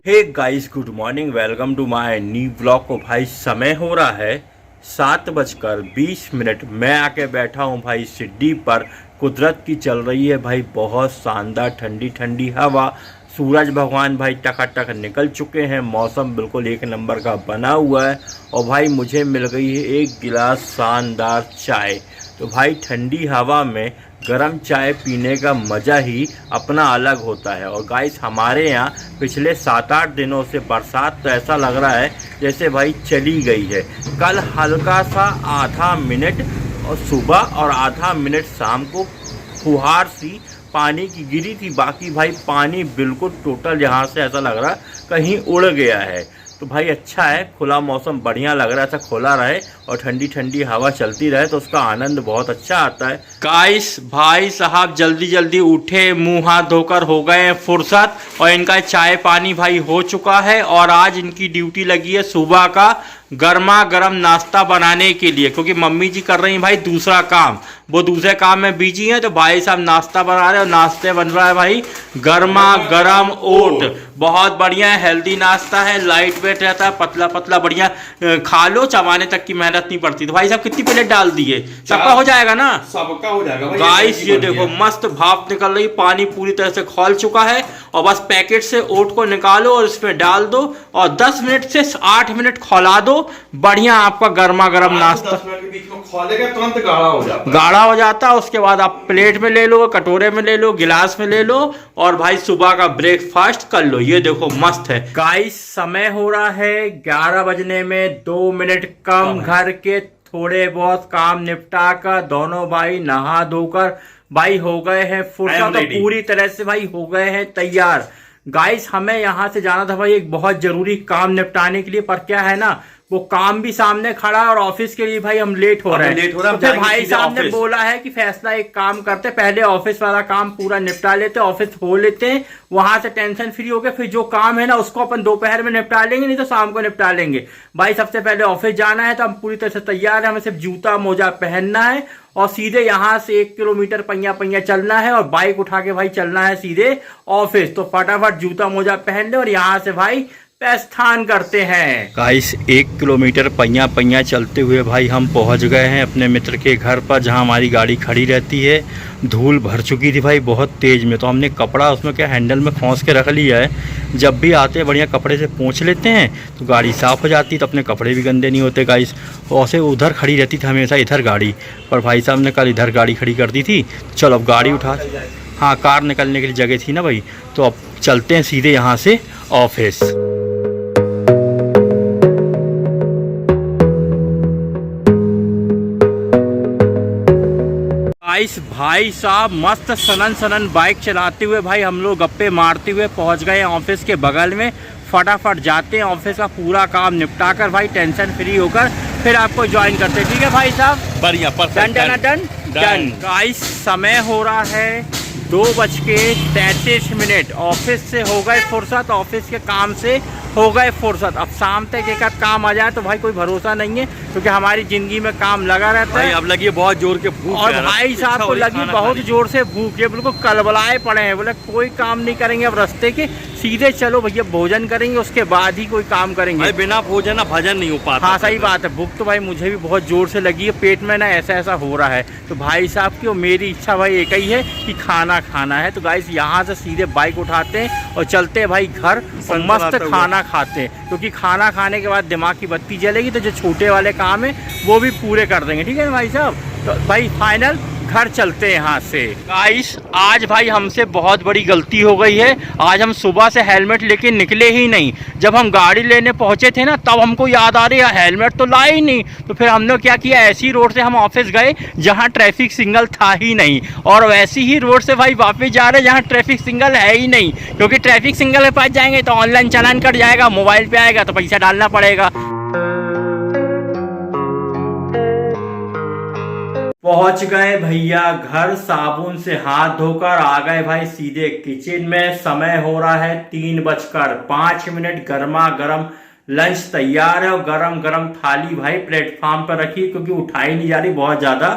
Hey guys, good morning, welcome to my new blog. को भाई समय हो रहा है 7:20। मैं आके बैठा हूँ भाई सीढ़ी पर। कुदरत की चल रही है भाई बहुत शानदार ठंडी ठंडी हवा। सूरज भगवान भाई टकाटक निकल चुके हैं। मौसम बिल्कुल एक नंबर का बना हुआ है। और भाई मुझे मिल गई है एक गिलास शानदार चाय। तो भाई ठंडी हवा में गरम चाय पीने का मज़ा ही अपना अलग होता है। और गाइस, हमारे यहाँ पिछले 7-8 दिनों से बरसात तो ऐसा लग रहा है जैसे भाई चली गई है। कल हल्का सा आधा मिनट और सुबह और आधा मिनट शाम को फुहार सी पानी की गिरी थी। बाकी भाई पानी बिल्कुल टोटल यहाँ से ऐसा लग रहा कहीं उड़ गया है। तो भाई अच्छा है, खुला मौसम बढ़िया लग रहा है। ऐसा खुला रहे और ठंडी ठंडी हवा चलती रहे तो उसका आनंद बहुत अच्छा आता है। गाइस, भाई साहब जल्दी जल्दी उठे, मुंह हाथ धोकर हो गए फुर्सत और इनका चाय पानी भाई हो चुका है। और आज इनकी ड्यूटी लगी है सुबह का गर्मा गर्म नाश्ता बनाने के लिए, क्योंकि मम्मी जी कर रही हैं भाई दूसरा काम। वो दूसरे काम में बिजी हैं तो भाई साहब नाश्ता बना रहे हैं। और नाश्ते बन रहा है भाई गर्मा गर्म ओट। बहुत बढ़िया है, हेल्दी नाश्ता है, लाइट वेट रहता है, पतला पतला बढ़िया। खा लो, चबाने तक की मेहनत नहीं पड़ती। तो भाई साहब कितनी प्लेट डाल दिए? सबका हो जाएगा ना? सबका हो जाएगा भाई। गाइस ये देखो मस्त भाप निकल रही, पानी पूरी तरह से खौल चुका है। और बस पैकेट से ओट को निकालो और इसमें डाल दो और 10 मिनट से 8 मिनट खौला दो। बढ़िया आपका गर्मा गर्म नाश्ता 10 मिनट के बीच में खोलेगा तुरंत गाढ़ा हो जाता है। गाढ़ा हो जाता है। उसके बाद आप प्लेट में ले लो, कटोरे में ले लो, गिलास में ले लो और भाई सुबह का ब्रेकफास्ट कर लो। ये देखो मस्त है। गाइस समय हो रहा है 11 बजने में 2 मिनट कम। घर के थोड़े बहुत काम निपटा कर दोनों भाई नहा धोकर भाई हो गए हैं फुर्सत। तो पूरी तरह से भाई हो गए हैं तैयार। गाइस हमें यहाँ से जाना था भाई एक बहुत जरूरी काम निपटाने के लिए, पर क्या है ना वो काम भी सामने खड़ा है और ऑफिस के लिए भाई हम लेट हो रहे हैं। तो फिर भाई साहब ने बोला है कि फैसला एक काम करते, पहले ऑफिस वाला काम पूरा निपटा लेते, ऑफिस हो लेते हैं, वहां से टेंशन फ्री हो गए। फिर जो काम है ना उसको अपन दोपहर में निपटा लेंगे, नहीं तो शाम को निपटा लेंगे। भाई सबसे पहले ऑफिस जाना है तो हम पूरी तरह से तैयार है। हमें सिर्फ जूता मोजा पहनना है और सीधे यहाँ से 1 किलोमीटर पहिया पहिया चलना है और बाइक उठा के भाई चलना है सीधे ऑफिस। तो फटाफट जूता मोजा पहन ले और यहाँ से भाई प्रस्थान करते हैं। गाइस 1 किलोमीटर पहिया पहिया चलते हुए भाई हम पहुंच गए हैं अपने मित्र के घर पर, जहां हमारी गाड़ी खड़ी रहती है। धूल भर चुकी थी भाई बहुत तेज में, तो हमने कपड़ा उसमें क्या हैंडल में खोंस के रख लिया है। जब भी आते हैं बढ़िया कपड़े से पोंछ लेते हैं तो गाड़ी साफ़ हो जाती है, तो अपने कपड़े भी गंदे नहीं होते। गाइस वैसे उधर खड़ी रहती थी हमेशा इधर गाड़ी, पर भाई साहब ने कल इधर गाड़ी खड़ी कर दी थी। चलो अब गाड़ी उठा, हाँ कार निकलने के लिए जगह थी ना भाई, तो अब चलते हैं सीधे यहाँ से ऑफिस। भाई साहब मस्त सनन सनन बाइक चलाते हुए भाई हम लोग गप्पे मारते हुए पहुंच गए ऑफिस के बगल में। फटाफट जाते हैं ऑफिस का पूरा काम निपटा कर भाई टेंशन फ्री होकर फिर आपको ज्वाइन करते हैं। ठीक है भाई साहब, बढ़िया done done done done. Guys समय हो रहा है 2:33। ऑफिस से हो गए फुर्सत, ऑफिस के काम से हो गए फुर्सत। अब शाम तक एक काम आ जाए तो भाई कोई भरोसा नहीं है, क्योंकि हमारी जिंदगी में काम लगा रहता है। अब लगी बहुत जोर के भूख, और भाई साहब को लगी बहुत जोर से भूख, ये बिल्कुल कलबलाए पड़े हैं। बोले कोई काम नहीं करेंगे अब रास्ते के, सीधे चलो भैया भोजन करेंगे उसके बाद ही कोई काम करेंगे। भाई बिना भोजन ना भजन नहीं हो पाता। हाँ सही बात है, भूख तो भाई मुझे भी बहुत जोर से लगी है, पेट में ना ऐसा ऐसा हो रहा है। तो भाई साहब की और मेरी इच्छा भाई एक ही है कि खाना खाना है। तो गाइस यहाँ से सीधे बाइक उठाते हैं और चलते हैं भाई घर और मस्त खाना खाते हैं, क्योंकि खाना खाने के बाद दिमाग की बत्ती जलेगी तो जो छोटे वाले काम है वो भी पूरे कर देंगे। ठीक है भाई साहब, तो भाई फाइनल घर चलते हैं यहाँ से। गाइस आज भाई हमसे बहुत बड़ी गलती हो गई है। आज हम सुबह से हेलमेट लेके निकले ही नहीं। जब हम गाड़ी लेने पहुँचे थे ना तब हमको याद आ रही है हेलमेट तो लाए ही नहीं। तो फिर हमने क्या किया, ऐसी रोड से हम ऑफिस गए जहाँ ट्रैफिक सिग्नल था ही नहीं, और वैसी ही रोड से भाई वापस जा रहे जहाँ ट्रैफिक सिग्नल है ही नहीं। क्योंकि ट्रैफिक सिग्नल के पास जाएंगे तो ऑनलाइन चालान कट जाएगा, मोबाइल पे आएगा तो पैसा डालना पड़ेगा। पहुंच गए भैया घर, साबुन से हाथ धोकर आ गए भाई सीधे किचन में। समय हो रहा है 3:05। गर्मा गर्म लंच तैयार है और गरम गरम थाली भाई प्लेटफॉर्म पर रखी, क्योंकि उठाई नहीं जा रही, बहुत ज्यादा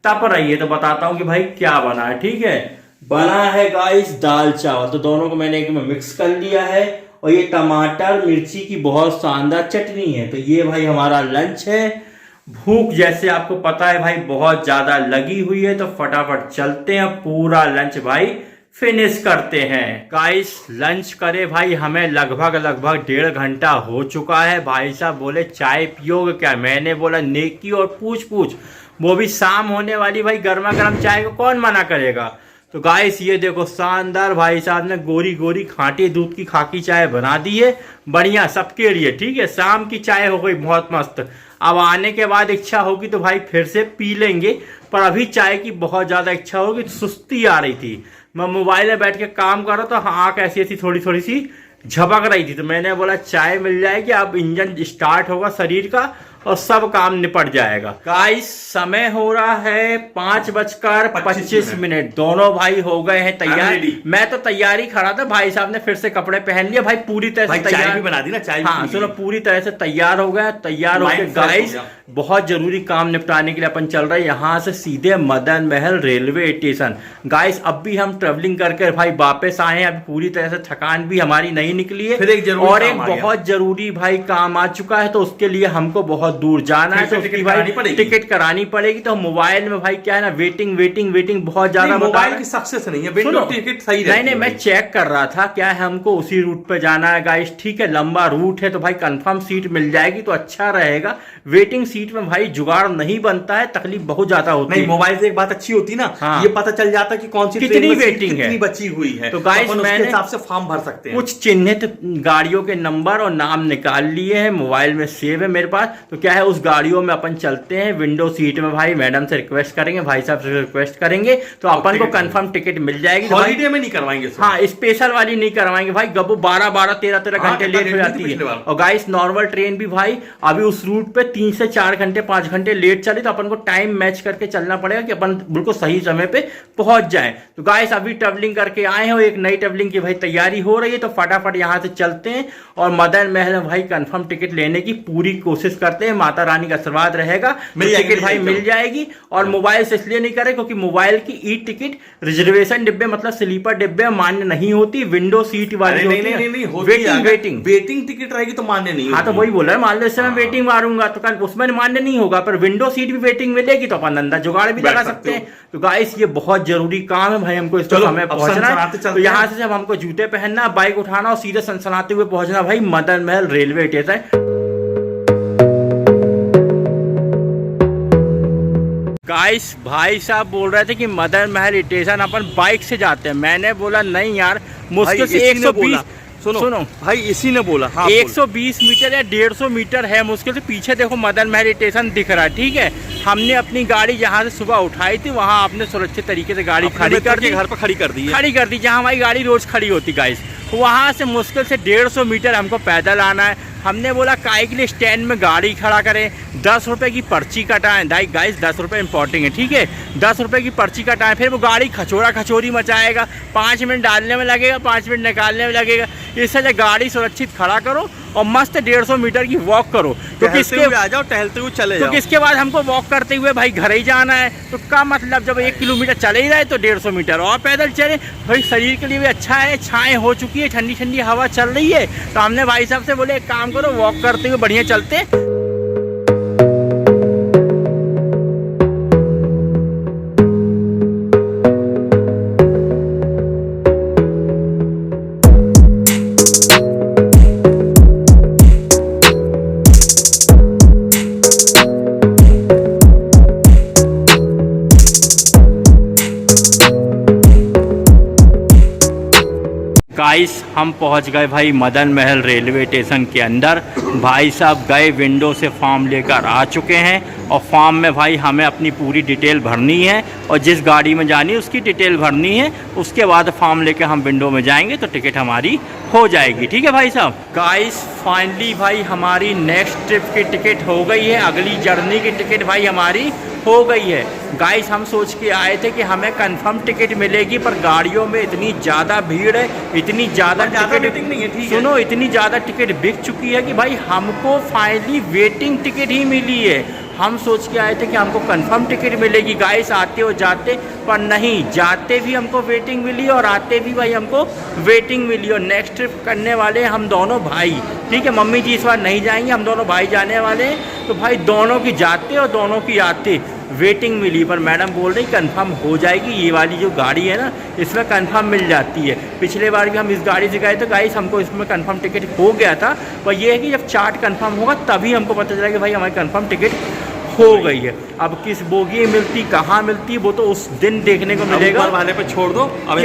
तप रही है। तो बताता हूँ कि भाई क्या बना है। ठीक है, बना है गाइस दाल चावल, तो दोनों को मैंने एक में मिक्स कर लिया है। और ये टमाटर मिर्ची की बहुत शानदार चटनी है। तो ये भाई हमारा लंच है। भूख जैसे आपको पता है भाई बहुत ज्यादा लगी हुई है, तो फटाफट चलते हैं, पूरा लंच भाई फिनिश करते हैं। गाइस लंच करे भाई हमें लगभग 1.5 घंटा हो चुका है। भाई साहब बोले चाय पियोगे क्या? मैंने बोला नेकी और पूछ पूछ, वो भी शाम होने वाली, भाई गर्मा गर्म चाय को कौन मना करेगा। तो गाइस ये देखो शानदार भाई साहब ने गोरी गोरी खाटी दूध की खाकी चाय बना दी है, बढ़िया सबके लिए। ठीक है, शाम की चाय हो गई बहुत मस्त। अब आने के बाद इच्छा होगी तो भाई फिर से पी लेंगे, पर अभी चाय की बहुत ज्यादा इच्छा होगी। सुस्ती आ रही थी, मैं मोबाइल में बैठ के काम कर रहा था, आँख ऐसी ऐसी थोड़ी थोड़ी सी झपक रही थी, तो मैंने बोला चाय मिल जाएगी, अब इंजन स्टार्ट होगा शरीर का और सब काम निपट जाएगा। गाइस समय हो रहा है 5:25। दोनों भाई हो गए हैं तैयार। मैं तो तैयारी खड़ा था, भाई साहब ने फिर से कपड़े पहन लिए। भाई पूरी तरह से तैयार भी बना दी ना चाय। हाँ सुनो, पूरी तरह से तैयार हो गए। तैयार होकर गाइस बहुत जरूरी काम निपटाने के लिए अपन चल रहे हैं यहाँ से सीधे Madan Mahal railway station. Guys अब भी हम ट्रेवलिंग करके भाई वापस आए हैं, अभी पूरी तरह से थकान भी हमारी नहीं निकली है। फिर एक बहुत जरूरी भाई काम आ चुका है, तो उसके लिए हमको बहुत दूर जाना है, तो उसकी भाई टिकट करानी पड़ेगी। तो मोबाइल में भाई क्या है ना, वेटिंग बहुत ज्यादा। मोबाइल की सक्सेस नहीं है, विंडो टिकट सही नहीं मैं चेक कर रहा था, क्या है हमको उसी रूट पे जाना है गाइस। ठीक है, लंबा रूट है तो भाई कंफर्म सीट मिल जाएगी तो अच्छा रहेगा। वेटिंग सीट में भाई जुगाड़ नहीं बनता है, तकलीफ बहुत ज्यादा होती है। मोबाइल से एक बात अच्छी होती ना, हाँ। ये पता चल जाता कि कौन सी कितनी वेटिंग है, कितनी बची हुई है। तो गाइस मैंने हिसाब से फॉर्म भर सकते हैं। कुछ चिन्हित गाड़ियों के नंबर और नाम निकाल लिए हैं, मोबाइल में सेव है मेरे पास। तो क्या है, उस गाड़ियों में अपन चलते हैं। विंडो सीट में भाई मैडम से रिक्वेस्ट करेंगे, भाई साहब से रिक्वेस्ट करेंगे, तो अपन को कंफर्म टिकट मिल जाएगी। हॉलीडे में नहीं करवाएंगे, हाँ स्पेशल वाली नहीं करवाएंगे भाई, गब्बू 12-13 घंटे लेट हो जाती है। और गाइस नॉर्मल ट्रेन भी भाई अभी उस रूट पे 3 से 4 घंटे 5 घंटे लेट चली, तो अपन को टाइम मैच करके चलना पड़ेगा कि अपन बिल्कुल सही समय पे पहुंच जाए। तो गाइस अभी ट्रेवलिंग करके आए हो, एक नई ट्रेवलिंग की भाई तैयारी हो रही है, तो फटाफट यहाँ से चलते हैं और मदन महल में भाई कंफर्म टिकट लेने की पूरी कोशिश करते हैं। माता रानी का आशीर्वाद रहेगा तो टिकट भाई मिल जाएगी। और मोबाइल से इसलिए नहीं करें क्योंकि मोबाइल की ई टिकट रिजर्वेशन डिब्बे मतलब स्लीपर डिब्बे मान्य नहीं होती, विंडो सीट वाली वेटिंग टिकट रहेगी तो मान्य नहीं। हाँ तो वही बोल रहा है, मान लो इससे मैं वेटिंग मारूंगा तो कल उसमें मान्य नहीं होगा, पर विंडो सीट भी वेटिंग मिलेगी तो अपन अंदर जुगाड़ भी लगा सकते हैं। तो गाइस ये बहुत जरूरी काम है भाई, हमको इस समय पहुंचना है। तो यहाँ से जब हमको जूते पहनना, बाइक उठाना और सीधे सनसनाते हुए पहुंचना भाई Madan Mahal railway station. Guys भाई साहब बोल रहे थे कि मदन महल स्टेशन अपन बाइक से जाते हैं। मैंने बोला नहीं यार, मुश्किल से 120 सुनो भाई इसी ने बोला, हाँ 120 मीटर या 150 मीटर है मुश्किल से। पीछे देखो मदन महल स्टेशन दिख रहा है। ठीक है, हमने अपनी गाड़ी जहाँ से सुबह उठाई थी वहाँ आपने सुरक्षित तरीके से गाड़ी खड़ी कर दी, घर पर खड़ी कर दी जहाँ हमारी गाड़ी रोज खड़ी होती गाइस। वहाँ से मुश्किल से 150 मीटर हमको पैदल आना है। हमने बोला काय के लिए स्टैंड में गाड़ी खड़ा करें, 10 रुपए की पर्ची कटाएं। गाइस 10 रुपए इंपॉर्टेंट है, ठीक है, 10 रुपए की पर्ची कटाएं। फिर वो गाड़ी खचोरा खचोरी मचाएगा, 5 मिनट डालने में लगेगा, 5 मिनट निकालने में लगेगा। इससे गाड़ी सुरक्षित खड़ा करो और मस्त 150 मीटर की वॉक करो। तो किसके आ जाओ, टहलते हुए चले जाओ। तो किसके बाद हमको वॉक करते हुए भाई घर ही जाना है, तो क्या मतलब, जब 1 किलोमीटर चले ही रहे तो 150 मीटर और पैदल चले। भाई शरीर के लिए भी अच्छा है, छाएं हो चुकी है, ठंडी ठंडी हवा चल रही है। तो हमने भाई साहब से बोले एक काम करो, वॉक करते हुए बढ़िया चलते। गाइस हम पहुंच गए भाई मदन महल रेलवे स्टेशन के अंदर। भाई साहब गए विंडो से फॉर्म लेकर आ चुके हैं और फॉर्म में भाई हमें अपनी पूरी डिटेल भरनी है और जिस गाड़ी में जानी है उसकी डिटेल भरनी है। उसके बाद फॉर्म लेकर हम विंडो में जाएंगे तो टिकट हमारी हो जाएगी। ठीक है भाई साहब। गाइस फाइनली भाई हमारी नेक्स्ट ट्रिप की टिकट हो गई है, अगली जर्नी की टिकट भाई हमारी हो गई है। गाइस हम सोच के आए थे कि हमें कंफर्म टिकट मिलेगी, पर गाड़ियों में इतनी ज़्यादा भीड़ है, इतनी ज़्यादा टिकट नहीं है, सुनो इतनी ज़्यादा टिकट बिक चुकी है कि भाई हमको फाइनली वेटिंग टिकट ही मिली है। हम सोच के आए थे कि हमको कंफर्म टिकट मिलेगी गाइस आते और जाते, पर नहीं, जाते भी हमको वेटिंग मिली और आते भी भाई हमको वेटिंग मिली। और नेक्स्ट ट्रिप करने वाले हम दोनों भाई, ठीक है, मम्मी जी इस बार नहीं जाएंगे, हम दोनों भाई जाने वाले हैं। तो भाई दोनों की जाते और दोनों की आते वेटिंग मिली, पर मैडम बोल रही कंफर्म हो जाएगी। ये वाली जो गाड़ी है ना, इसमें कंफर्म मिल जाती है। पिछले बार भी हम इस गाड़ी से गए तो गाइस हमको इसमें कंफर्म टिकट हो गया था, पर ये है कि जब चार्ट कंफर्म होगा तभी हमको पता चला कि भाई हमारी कंफर्म टिकट हो गई है। अब किस बोगी मिलती, कहाँ मिलती, वो तो उस दिन देखने को मिलेगा। वाले पे छोड़ दो, अब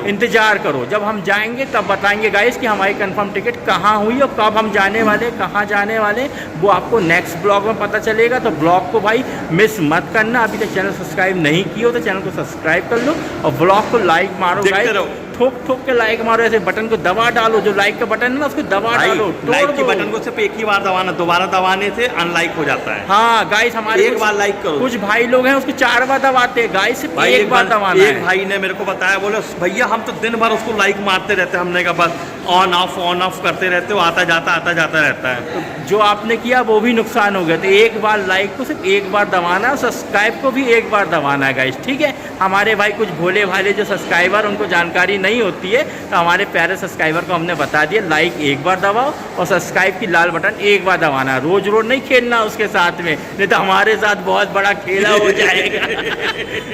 इंतजार करो, जब हम जाएंगे तब बताएंगे गाइस कि हमारी कंफर्म टिकट कहाँ हुई और कब हम जाने वाले, कहाँ जाने वाले, वो आपको नेक्स्ट ब्लॉग में पता चलेगा। तो ब्लॉग को भाई मिस मत करना। अभी तक चैनल सब्सक्राइब नहीं किया हो तो चैनल को सब्सक्राइब कर लो और ब्लॉग को लाइक मारो गाइस, ठोक ठोक के लाइक मारो, ऐसे बटन को दबा डालो, जो लाइक का बटन है ना उसको दबा डालो, लाइक के बटन को सिर्फ एक ही बार दबाना, दोबारा दबाने से अनलाइक हो जाता है। हाँ गाइस, हमारे एक बार लाइक करो। कुछ भाई लोग हैं उसको 4 बार दबाते हैं गाइस, सिर्फ एक बार दबाना है। एक भाई ने मेरे को बताया, बोले भैया हम तो दिन भर उसको लाइक मारते रहते हैं। हमने कहा बस ऑन ऑफ करते रहते हो, आता जाता रहता है। तो जो आपने किया वो भी नुकसान हो गया। तो एक बार लाइक को सिर्फ एक बार दबाना है, सब्सक्राइब को भी एक बार दबाना है गाइस, ठीक है। हमारे भाई कुछ भोले भाले जो सब्सक्राइबर, उनको जानकारी नहीं होती है, तो हमारे प्यारे सब्सक्राइबर को हमने बता दिया, लाइक एक बार दबाओ और सब्सक्राइब की लाल बटन एक बार दबाना। रोज रोज नहीं खेलना उसके साथ में, नहीं तो हमारे साथ बहुत बड़ा खेला हो जाएगा।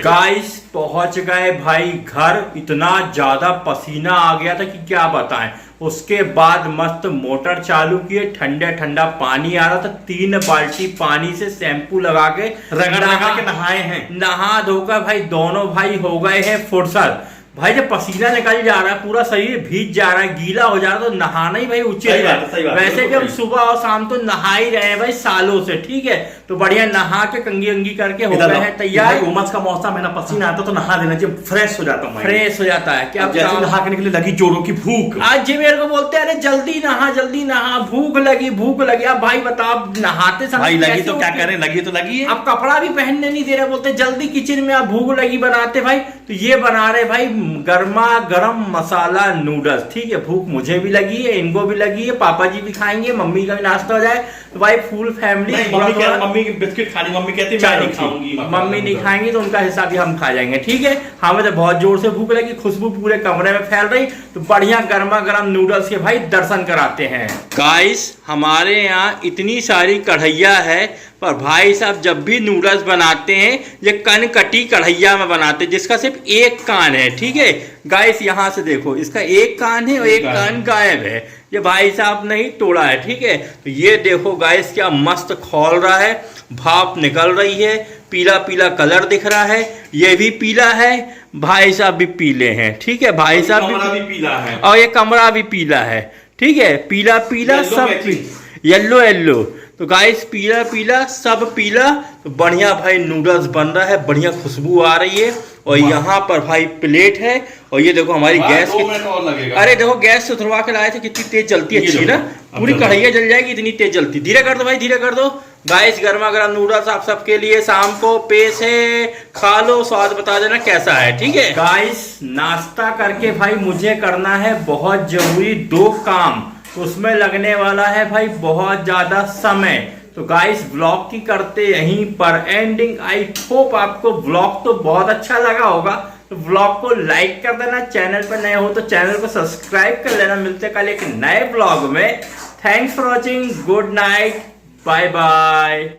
गाइस पहुंच गए भाई घर, इतना ज्यादा पसीना आ गया था कि क्या बताएं। उसके बाद मस्त मोटर चालू किए, ठंडा ठंडा पानी आ रहा था, 3 बाल्टी पानी से शैम्पू लगा के रगड़ के नहाए हैं। नहा धोकर भाई दोनों भाई हो गए हैं फुर्सत। भाई जब पसीना निकल जा रहा है, पूरा शरीर भीग जा रहा है, गीला हो जा रहा है, तो नहाना ही भाई उचित है। वैसे भी हम सुबह और शाम तो नहा ही रहे हैं भाई सालों से, ठीक है। तो बढ़िया नहा के कंगी अंगी करके हो गए हैं तैयार। उमस का मौसम है ना, पसीना आता तो नहा देना चाहिए, फ्रेश हो जाता हूँ, फ्रेश हो जाता है। क्या जैसे नहा के निकले लगी जोरों की भूख। आज जी मेरे को बोलते हैं अरे जल्दी नहा, भूख लगी। अब भाई बताओ नहाते समय भाई लगी तो क्या करें, लगी तो लगी है। अब कपड़ा भी पहनने नहीं दे रहे, बोलते जल्दी किचन में आप भूख लगी बनाते भाई। तो ये बना रहे भाई गर्मा गरम मसाला नूडल्स, ठीक है। भूख मुझे भी लगी है, इनको भी लगी है, पापा जी भी खाएंगे, मम्मी का भी नाश्ता हो जाए। तो भाई फुल फैमिली, मम्मी की बिस्किट खानी, मम्मी कहती है मैं नहीं खाऊंगी, मम्मी नहीं खाएंगी तो उनका हिसाब भी हम खा जाएंगे, ठीक है। हमें तो बहुत जोर से भूख लगी, खुशबू पूरे कमरे में फैल रही, तो बढ़िया गर्मा गर्म नूडल्स के भाई दर्शन कराते हैं। गाइस हमारे यहाँ इतनी सारी कढ़ैया है, पर भाई साहब जब भी नूडल्स बनाते हैं ये कन कटी कढ़ैया में बनाते हैं, जिसका सिर्फ एक कान है, ठीक है। गाइस यहाँ से देखो, इसका एक कान है और एक कान गायब है, ये भाई साहब नहीं तोड़ा है, ठीक है। तो ये देखो गाइस क्या मस्त खौल रहा है, भाप निकल रही है, पीला पीला कलर दिख रहा है, ये भी पीला है, भाई साहब भी पीले हैं, ठीक है। भाई साहब भी पीला है और ये कमरा भी पीला है, ठीक है। पीला पीला सब येलो येलो, तो गाइस पीला पीला सब पीला। तो बढ़िया भाई नूडल्स बन रहा है, बढ़िया खुशबू आ रही है। और यहाँ पर भाई प्लेट है, और ये देखो हमारी गैस और लगेगा। अरे देखो गैस से उतरवा के लाए थे, कितनी तेज जलती है, अच्छी ना, पूरी कढ़ैया जल जाएगी, इतनी तेज जलती। धीरे कर दो भाई, धीरे कर दो। गाइस गर्मा गर्म नूडल्स आप सबके लिए शाम को पेश है, खा लो, स्वाद बता देना कैसा है, ठीक है। गाइस नाश्ता करके भाई मुझे करना है बहुत जरूरी 2 काम, उसमें लगने वाला है भाई बहुत ज्यादा समय। तो गाइस ब्लॉग की करते यहीं पर एंडिंग। आई होप आपको ब्लॉग तो बहुत अच्छा लगा होगा, तो ब्लॉग को लाइक कर देना, चैनल पर नए हो तो चैनल को सब्सक्राइब कर लेना। मिलते कल एक नए ब्लॉग में। Thanks for watching, good night, bye bye.